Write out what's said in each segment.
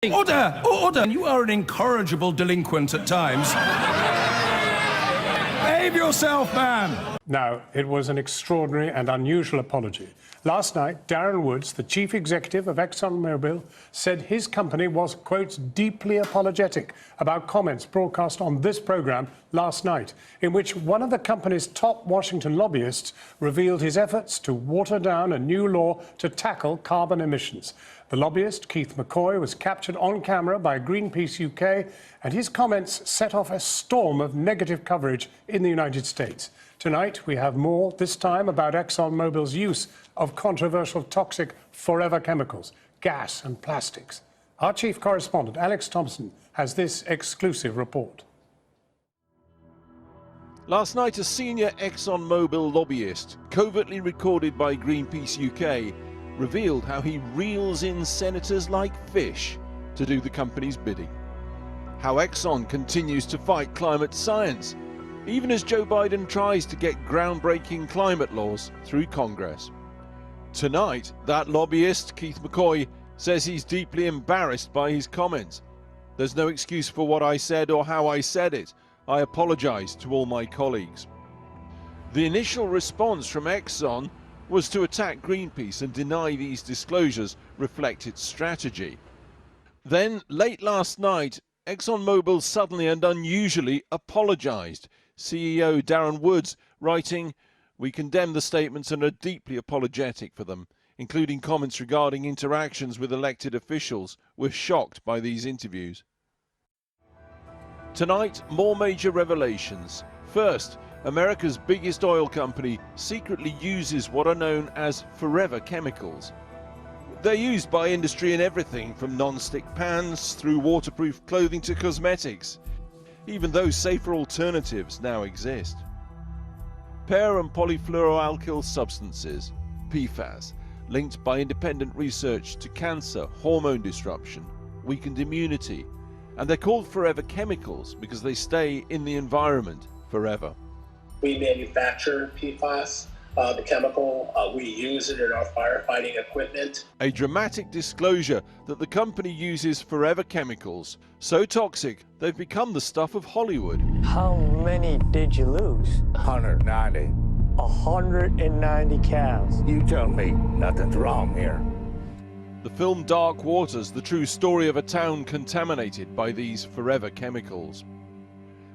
Order! Order! You are an incorrigible delinquent at times. Behave yourself, man! Now, it was an extraordinary and unusual apology. Last night, Darren Woods, the chief executive of Exxon Mobil, said his company was, quote, deeply apologetic about comments broadcast on this program last night, in which one of the company's top Washington lobbyists revealed his efforts to water down a new law to tackle carbon emissions. The lobbyist, Keith McCoy, was captured on camera by Greenpeace UK, and his comments set off a storm of negative coverage in the United States. Tonight, we have more, this time about Exxon Mobil's use of controversial toxic forever chemicals, gas and plastics. Our chief correspondent, Alex Thompson, has this exclusive report. Last night, a senior Exxon Mobil lobbyist, covertly recorded by Greenpeace UK, revealed how he reels in senators like fish to do the company's bidding. How Exxon continues to fight climate science, even as Joe Biden tries to get groundbreaking climate laws through Congress. Tonight, that lobbyist, Keith McCoy, says he's deeply embarrassed by his comments. There's no excuse for what I said or how I said it. I apologize to all my colleagues. The initial response from Exxon was to attack Greenpeace and deny these disclosures reflect its strategy. Then, late last night, ExxonMobil suddenly and unusually apologized. CEO Darren Woods writing, "We condemn the statements and are deeply apologetic for them, including comments regarding interactions with elected officials. We're shocked by these interviews." Tonight, more major revelations. First, America's biggest oil company secretly uses what are known as forever chemicals. They're used by industry in everything from non-stick pans through waterproof clothing to cosmetics, even though safer alternatives now exist. Per- and polyfluoroalkyl substances, PFAS, linked by independent research to cancer, hormone disruption, weakened immunity, and they're called forever chemicals because they stay in the environment forever. We manufacture PFAS, the chemical. We use it in our firefighting equipment. A dramatic disclosure that the company uses forever chemicals, so toxic they've become the stuff of Hollywood. How many did you lose? 190. 190 cows. You tell me nothing's wrong here. The film Dark Waters, the true story of a town contaminated by these forever chemicals.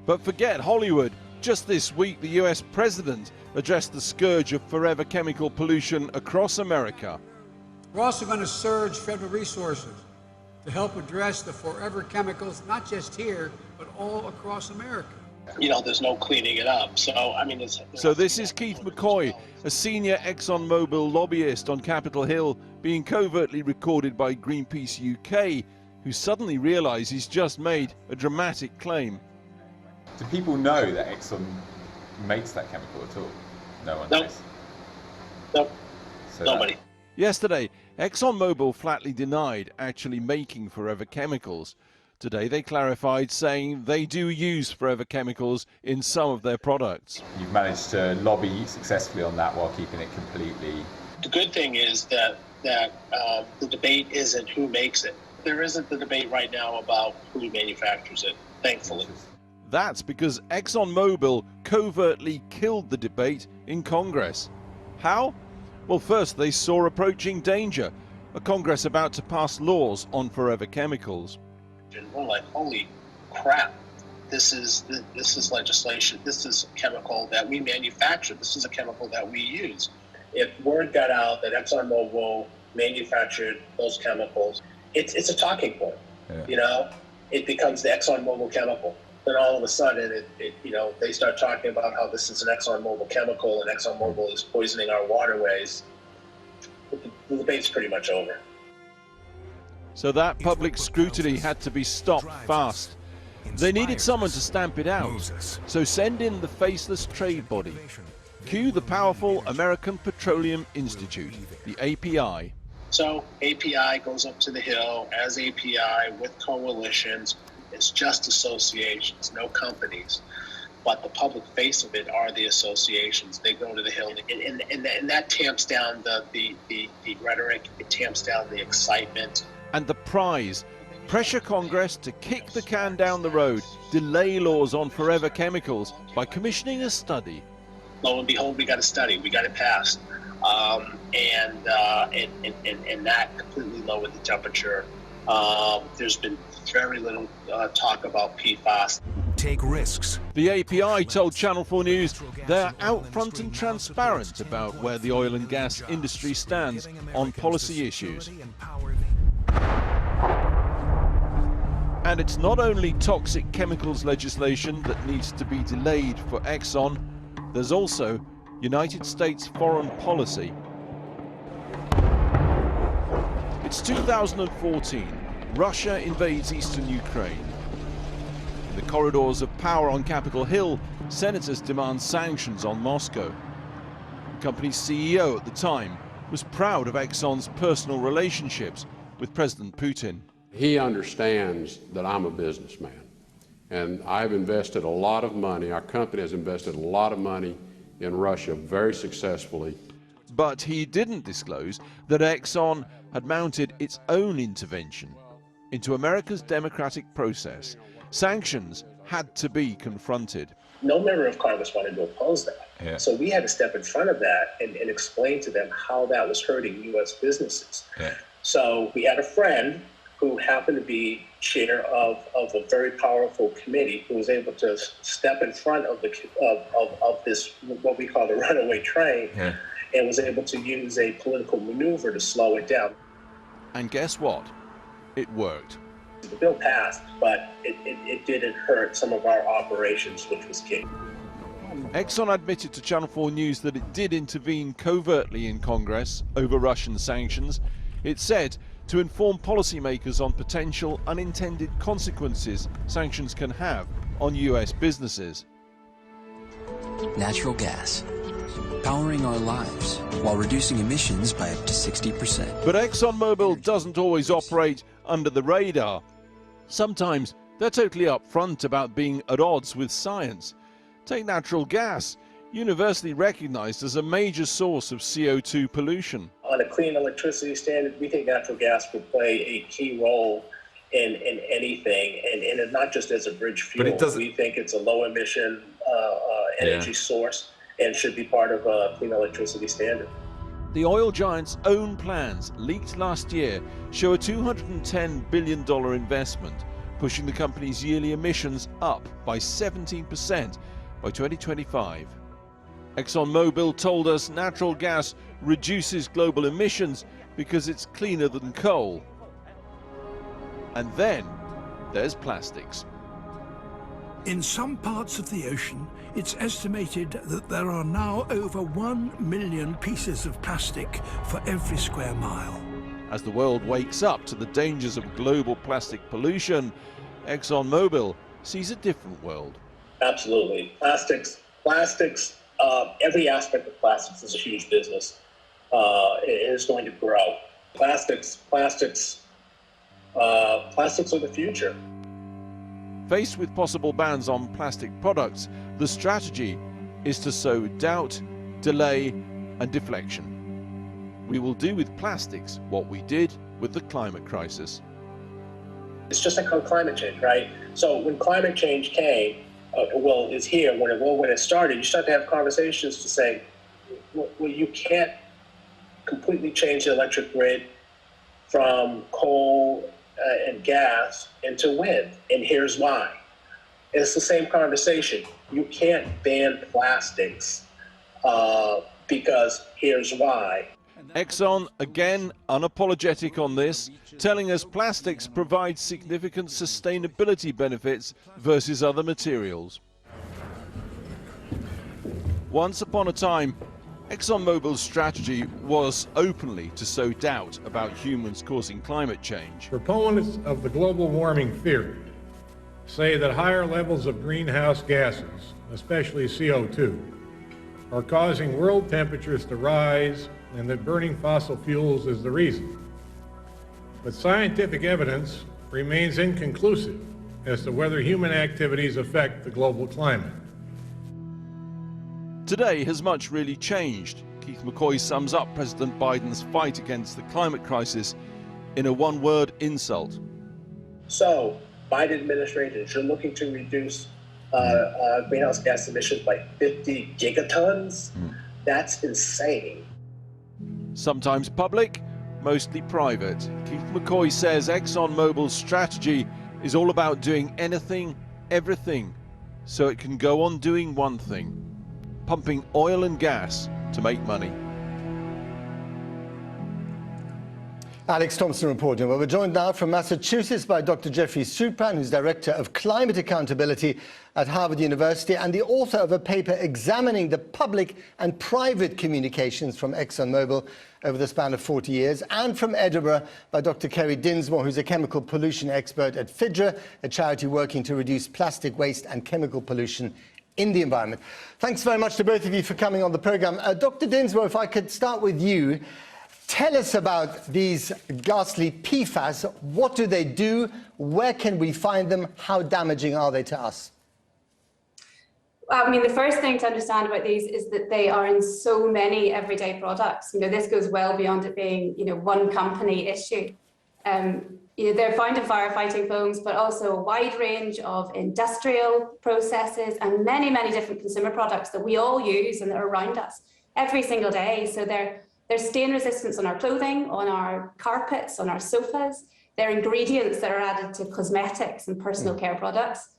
But forget Hollywood. Just this week, the US president addressed the scourge of forever chemical pollution across America. We're also going to surge federal resources to help address the forever chemicals, not just here, but all across America. You know, there's no cleaning it up. So, I mean, So this is Keith McCoy, a senior ExxonMobil lobbyist on Capitol Hill, being covertly recorded by Greenpeace UK, who suddenly realized he's just made a dramatic claim. Do people know that Exxon makes that chemical at all? No one Nope. knows. Nope. So Nobody. Yesterday, ExxonMobil flatly denied actually making forever chemicals. Today they clarified, saying they do use forever chemicals in some of their products. You've managed to lobby successfully on that while keeping it completely. The good thing is that the debate isn't who makes it. There isn't the debate right now about who manufactures it, thankfully. That's because ExxonMobil covertly killed the debate in Congress. How? Well, first they saw approaching danger, a Congress about to pass laws on forever chemicals. And we're like, holy crap, this is legislation. This is a chemical that we manufacture. This is a chemical that we use. If word got out that ExxonMobil manufactured those chemicals, it's a talking point. Yeah. You know, it becomes the ExxonMobil chemical. Then all of a sudden, they start talking about how this is an ExxonMobil chemical and ExxonMobil is poisoning our waterways. The debate's pretty much over. So that public scrutiny had to be stopped fast. They needed someone to stamp it out. So send in the faceless trade body. Cue the powerful American Petroleum Institute, the API. So API goes up to the Hill as API with coalitions. It's just associations, no companies. But the public face of it are the associations. They go to the Hill, and that tamps down the rhetoric. It tamps down the excitement. And the prize, pressure Congress to kick the can down the road, delay laws on forever chemicals by commissioning a study. Lo and behold, we got a study, we got it passed, and that completely lowered the temperature. There's been very little talk about PFAS. Take risks. The API told Channel 4 News they're out front and transparent about where the oil and gas industry stands on policy issues. And it's not only toxic chemicals legislation that needs to be delayed for Exxon, there's also United States foreign policy. It's 2014. Russia invades eastern Ukraine. In the corridors of power on Capitol Hill, senators demand sanctions on Moscow. The company's CEO at the time was proud of Exxon's personal relationships with President Putin. He understands that I'm a businessman, and I've invested a lot of money, our company has invested a lot of money in Russia very successfully. But he didn't disclose that Exxon had mounted its own intervention into America's democratic process. Sanctions had to be confronted. No member of Congress wanted to oppose that. Yeah. So we had to step in front of that and explain to them how that was hurting U.S. businesses. Yeah. So we had a friend who happened to be chair of a very powerful committee who was able to step in front of this, what we call the runaway train, Yeah. and was able to use a political maneuver to slow it down. And guess what? It worked. The bill passed, but it didn't hurt some of our operations, which was key. Exxon admitted to Channel 4 News that it did intervene covertly in Congress over Russian sanctions. It said to inform policymakers on potential unintended consequences sanctions can have on US businesses. Natural gas, powering our lives while reducing emissions by up to 60%. But ExxonMobil doesn't always operate under the radar. Sometimes they're totally upfront about being at odds with science. Take natural gas, universally recognized as a major source of CO2 pollution. On a clean electricity standard, we think natural gas will play a key role in anything, and not just as a bridge fuel. But it doesn't... We think it's a low emission energy source and should be part of a clean electricity standard. The oil giant's own plans, leaked last year, show a $210 billion investment, pushing the company's yearly emissions up by 17% by 2025. ExxonMobil told us natural gas reduces global emissions because it's cleaner than coal. And then there's plastics. In some parts of the ocean, it's estimated that there are now over 1 million pieces of plastic for every square mile. As the world wakes up to the dangers of global plastic pollution, ExxonMobil sees a different world. Absolutely. Plastics, every aspect of plastics is a huge business. It is going to grow. Plastics are the future. Faced with possible bans on plastic products, the strategy is to sow doubt, delay, and deflection. We will do with plastics what we did with the climate crisis. It's just like on climate change, right? So when climate change came, is here, when it started, you start to have conversations to say, well, you can't completely change the electric grid from coal and gas into wind, and here's why. It's the same conversation. You can't ban plastics because here's why. Exxon, again, unapologetic on this, telling us plastics provide significant sustainability benefits versus other materials. Once upon a time, ExxonMobil's strategy was openly to sow doubt about humans causing climate change. Proponents of the global warming theory say that higher levels of greenhouse gases, especially CO2, are causing world temperatures to rise and that burning fossil fuels is the reason. But scientific evidence remains inconclusive as to whether human activities affect the global climate. Today has much really changed. Keith McCoy sums up President Biden's fight against the climate crisis in a one-word insult: So, Biden administration, if you're looking to reduce greenhouse gas emissions by 50 gigatons, that's insane. Sometimes public, mostly private. Keith McCoy says ExxonMobil's strategy is all about doing anything, everything, so it can go on doing one thing, pumping oil and gas to make money. Alex Thompson reporting. Well, we're joined now from Massachusetts by Dr. Jeffrey Supran, who's Director of Climate Accountability at Harvard University and the author of a paper examining the public and private communications from ExxonMobil over the span of 40 years, and from Edinburgh by Dr. Kerry Dinsmore, who's a chemical pollution expert at FIDRA, a charity working to reduce plastic waste and chemical pollution in the environment. Thanks very much to both of you for coming on the programme. Dr. Dinsmore, if I could start with you. Tell us about these ghastly PFAS. What do they do? Where can we find them? How damaging are they to us? I mean, the first thing to understand about these is that they are in so many everyday products. You know, this goes well beyond it being, you know, one company issue. You know, they're found in firefighting foams, but also a wide range of industrial processes and many, many different consumer products that we all use and that are around us every single day. So there's stain resistance on our clothing, on our carpets, on our sofas. They're ingredients that are added to cosmetics and personal care products.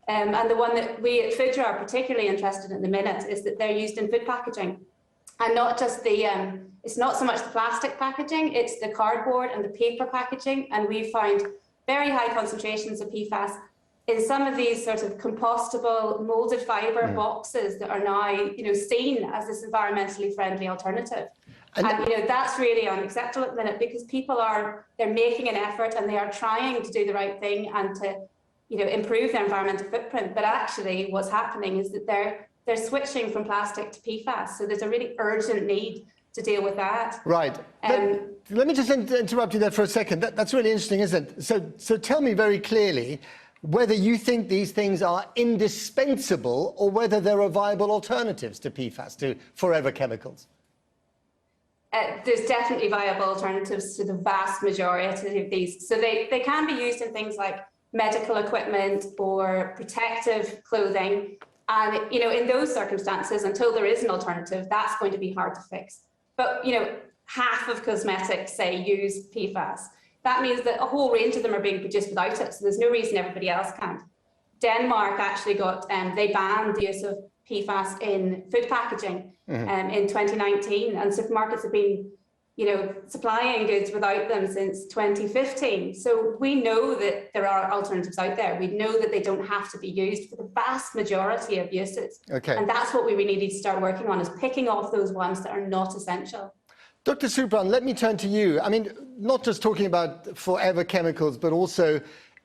And the one that we at FIDRA are particularly interested in at the minute is that they're used in food packaging. And not just the, it's not so much the plastic packaging, it's the cardboard and the paper packaging. And we found very high concentrations of PFAS in some of these sort of compostable molded fiber boxes that are now, you know, seen as this environmentally friendly alternative. And you know, that's really unacceptable at the minute, because people they're making an effort and they are trying to do the right thing and to, you know, improve their environmental footprint. But actually what's happening is that they're switching from plastic to PFAS. So there's a really urgent need to deal with that. Right. Let me just interrupt you there for a second. That's really interesting, isn't it? So tell me very clearly whether you think these things are indispensable or whether there are viable alternatives to PFAS, to forever chemicals. There's definitely viable alternatives to the vast majority of these. So they can be used in things like medical equipment or protective clothing. And, you know, in those circumstances, until there is an alternative, that's going to be hard to fix. But, you know, half of cosmetics, say, use PFAS. That means that a whole range of them are being produced without it. So there's no reason everybody else can't. Denmark actually they banned the use of PFAS in food packaging in 2019, and supermarkets have been, you know, supplying goods without them since 2015. So we know that there are alternatives out there. We know that they don't have to be used for the vast majority of uses. Okay. And that's what we really need to start working on, is picking off those ones that are not essential. Dr. Supran, let me turn to you. I mean, not just talking about forever chemicals, but also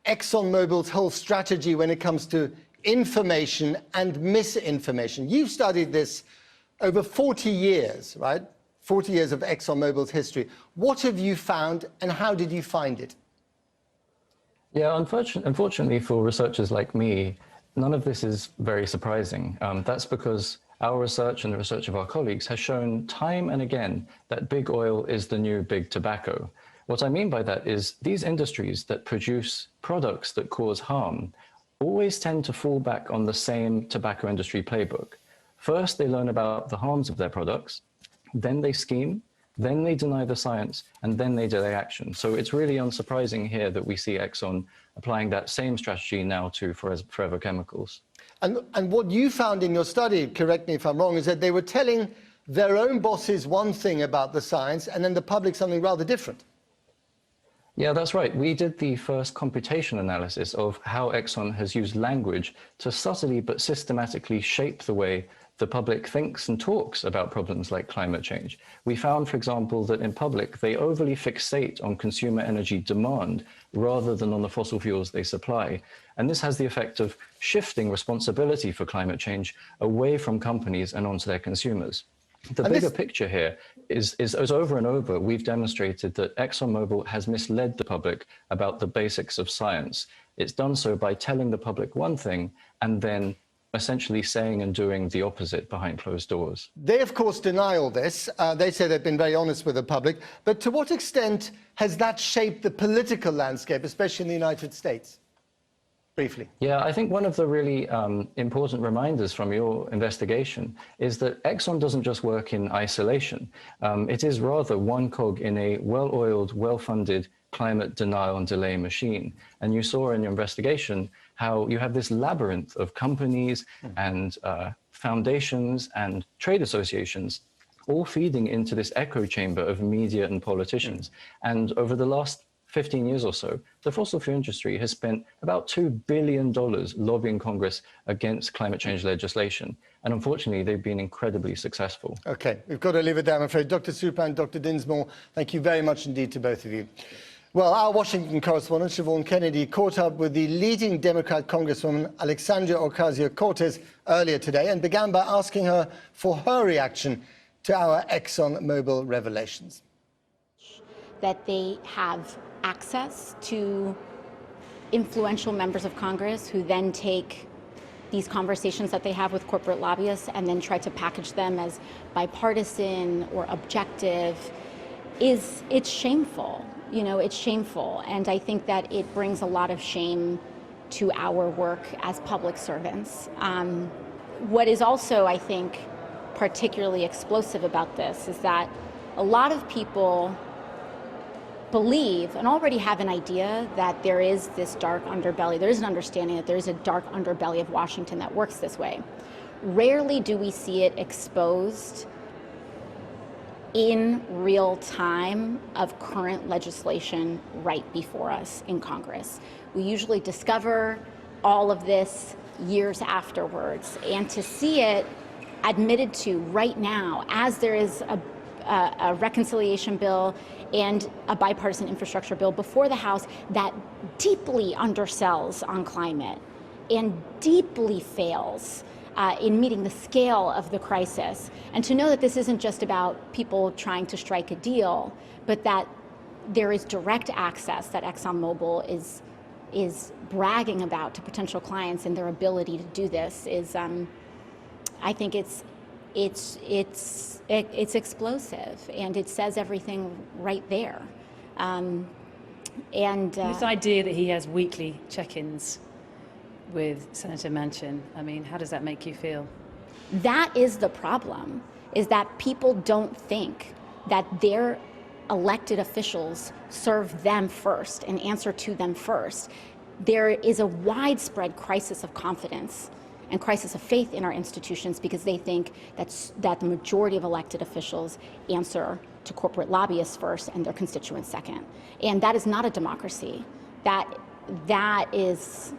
ExxonMobil's whole strategy when it comes to information and misinformation. You've studied this over 40 years, right? 40 years of ExxonMobil's history. What have you found and how did you find it? Yeah, unfortunately for researchers like me, none of this is very surprising. That's because our research and the research of our colleagues has shown time and again that big oil is the new big tobacco. What I mean by that is these industries that produce products that cause harm always tend to fall back on the same tobacco industry playbook. First, they learn about the harms of their products, then they scheme, then they deny the science, and then they delay action. So it's really unsurprising here that we see Exxon applying that same strategy now to forever chemicals. And what you found in your study, correct me if I'm wrong, is that they were telling their own bosses one thing about the science and then the public something rather different. Yeah, that's right. We did the first computation analysis of how Exxon has used language to subtly but systematically shape the way the public thinks and talks about problems like climate change. We found, for example, that in public, they overly fixate on consumer energy demand rather than on the fossil fuels they supply. And this has the effect of shifting responsibility for climate change away from companies and onto their consumers. The bigger picture here is over and over, we've demonstrated that ExxonMobil has misled the public about the basics of science. It's done so by telling the public one thing and then essentially saying and doing the opposite behind closed doors. They, of course, deny all this. They say they've been very honest with the public. But to what extent has that shaped the political landscape, especially in the United States? Briefly. Yeah, I think one of the really important reminders from your investigation is that Exxon doesn't just work in isolation. It is rather one cog in a well-oiled, well-funded climate denial and delay machine. And you saw in your investigation how you have this labyrinth of companies and foundations and trade associations all feeding into this echo chamber of media and politicians. And over the last 15 years or so, the fossil fuel industry has spent about $2 billion lobbying Congress against climate change legislation. And unfortunately, they've been incredibly successful. OK, we've got to leave it there, I'm afraid. Dr. Supran, Dr. Dinsmore, thank you very much indeed to both of you. Well, our Washington correspondent, Siobhan Kennedy, caught up with the leading Democrat Congresswoman, Alexandria Ocasio-Cortez, earlier today and began by asking her for her reaction to our ExxonMobil revelations. That they have access to influential members of Congress who then take these conversations that they have with corporate lobbyists and then try to package them as bipartisan or objective it's shameful. You know, it's shameful. And I think that it brings a lot of shame to our work as public servants. What is also, I think, particularly explosive about this is that a lot of people believe and already have an idea that there is this dark underbelly. There is an understanding that there is a dark underbelly of Washington that works this way. Rarely do we see it exposed in real time of current legislation right before us in Congress. We usually discover all of this years afterwards, and to see it admitted to right now as there is a reconciliation bill and a bipartisan infrastructure bill before the House that deeply undersells on climate and deeply fails in meeting the scale of the crisis. And to know that this isn't just about people trying to strike a deal, but that there is direct access that ExxonMobil is bragging about to potential clients and their ability to do this is, I think it's explosive, and it says everything right there. This idea that he has weekly check-ins with Senator Manchin, I mean, how does that make you feel? That is the problem, is that people don't think that their elected officials serve them first and answer to them first. There is a widespread crisis of confidence and crisis of faith in our institutions because they think that the majority of elected officials answer to corporate lobbyists first and their constituents second. And that is not a democracy. That is,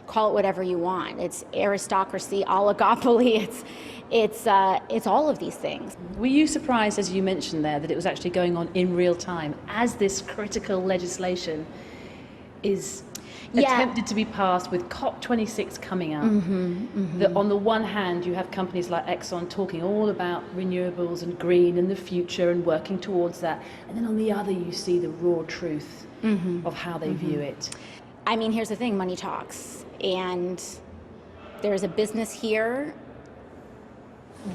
call it whatever you want. It's aristocracy, oligopoly, it's all of these things. Were you surprised, as you mentioned there, that it was actually going on in real time as this critical legislation is attempted to be passed with COP26 coming up? That on the one hand you have companies like Exxon talking all about renewables and green and the future and working towards that, and then on the other you see the raw truth of how they view it. I mean, here's the thing, money talks, and there's a business here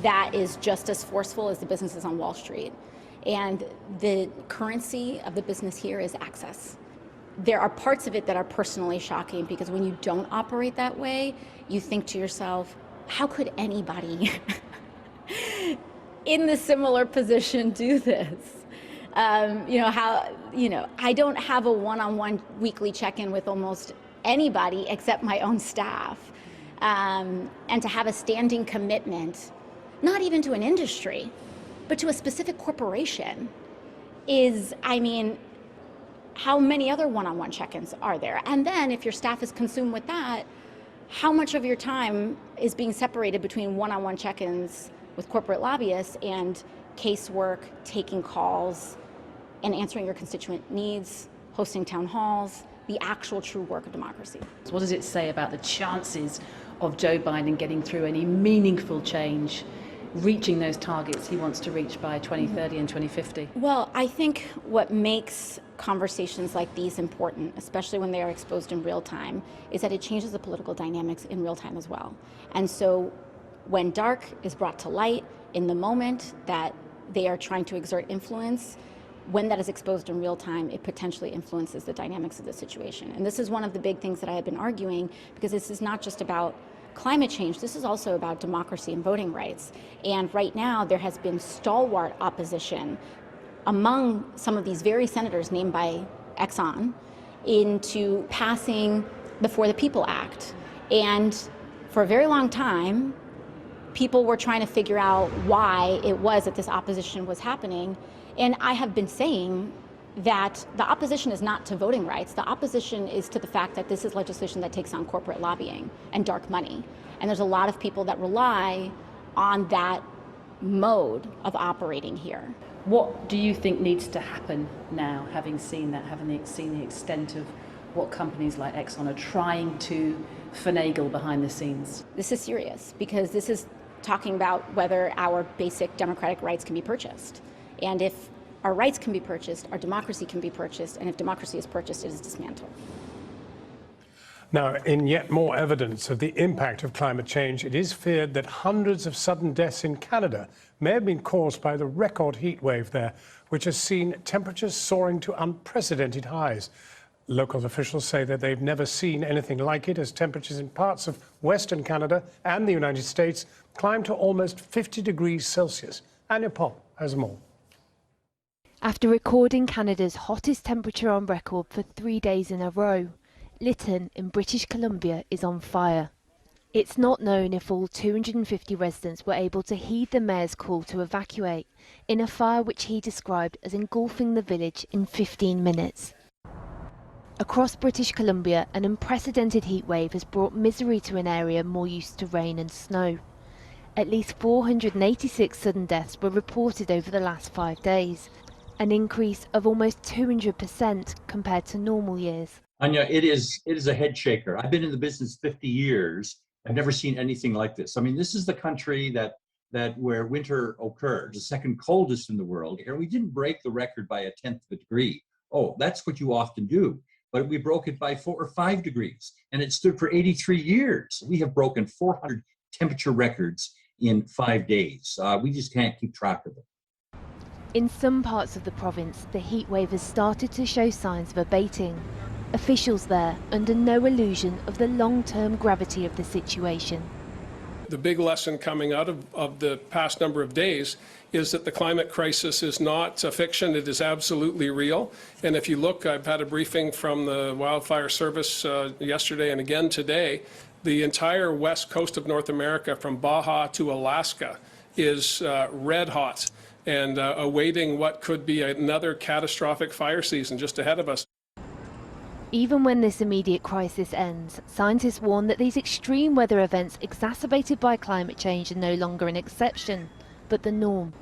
that is just as forceful as the businesses on Wall Street, and the currency of the business here is access. There are parts of it that are personally shocking because when you don't operate that way, you think to yourself, how could anybody in the similar position do this? I don't have a one-on-one weekly check-in with almost anybody except my own staff. And to have a standing commitment, not even to an industry, but to a specific corporation is, I mean, how many other one-on-one check-ins are there? And then if your staff is consumed with that, how much of your time is being separated between one-on-one check-ins with corporate lobbyists and casework, taking calls, and answering your constituent needs, hosting town halls, the actual true work of democracy? What does it say about the chances of Joe Biden getting through any meaningful change reaching those targets he wants to reach by 2030 and 2050? Well, I think what makes conversations like these important, especially when they are exposed in real time, is that it changes the political dynamics in real time as well. And so when dark is brought to light in the moment that they are trying to exert influence, when that is exposed in real time, it potentially influences the dynamics of the situation. And this is one of the big things that I have been arguing, because this is not just about climate change, this is also about democracy and voting rights. And right now, there has been stalwart opposition among some of these very senators named by Exxon into passing the For the People Act. And for a very long time, people were trying to figure out why it was that this opposition was happening. And I have been saying that the opposition is not to voting rights. The opposition is to the fact that this is legislation that takes on corporate lobbying and dark money. And there's a lot of people that rely on that mode of operating here. What do you think needs to happen now, having seen that, having seen the extent of what companies like Exxon are trying to finagle behind the scenes? This is serious, because this is talking about whether our basic democratic rights can be purchased. And if our rights can be purchased, our democracy can be purchased, and if democracy is purchased, it is dismantled. Now, in yet more evidence of the impact of climate change, it is feared that hundreds of sudden deaths in Canada may have been caused by the record heat wave there, which has seen temperatures soaring to unprecedented highs. Local officials say that they've never seen anything like it, as temperatures in parts of Western Canada and the United States climb to almost 50 degrees Celsius. Anya Pop has more. After recording Canada's hottest temperature on record for 3 days in a row, Lytton in British Columbia is on fire. It's not known if all 250 residents were able to heed the mayor's call to evacuate in a fire which he described as engulfing the village in 15 minutes. Across British Columbia, an unprecedented heat wave has brought misery to an area more used to rain and snow. At least 486 sudden deaths were reported over the last 5 days, an increase of almost 200% compared to normal years. Anya, it is a head shaker. I've been in the business 50 years. I've never seen anything like this. I mean, this is the country that where winter occurs, the second coldest in the world. And we didn't break the record by 1/10 of a degree. Oh, that's what you often do. But we broke it by 4 or 5 degrees, and it stood for 83 years. We have broken 400 temperature records in 5 days. We just can't keep track of them. In some parts of the province, the heat wave has started to show signs of abating. Officials there under no illusion of the long-term gravity of the situation. The big lesson coming out of the past number of days is that the climate crisis is not a fiction, it is absolutely real. And if you look, I've had a briefing from the Wildfire Service yesterday and again today. The entire west coast of North America, from Baja to Alaska, is red hot and awaiting what could be another catastrophic fire season just ahead of us. Even when this immediate crisis ends, scientists warn that these extreme weather events exacerbated by climate change are no longer an exception, but the norm.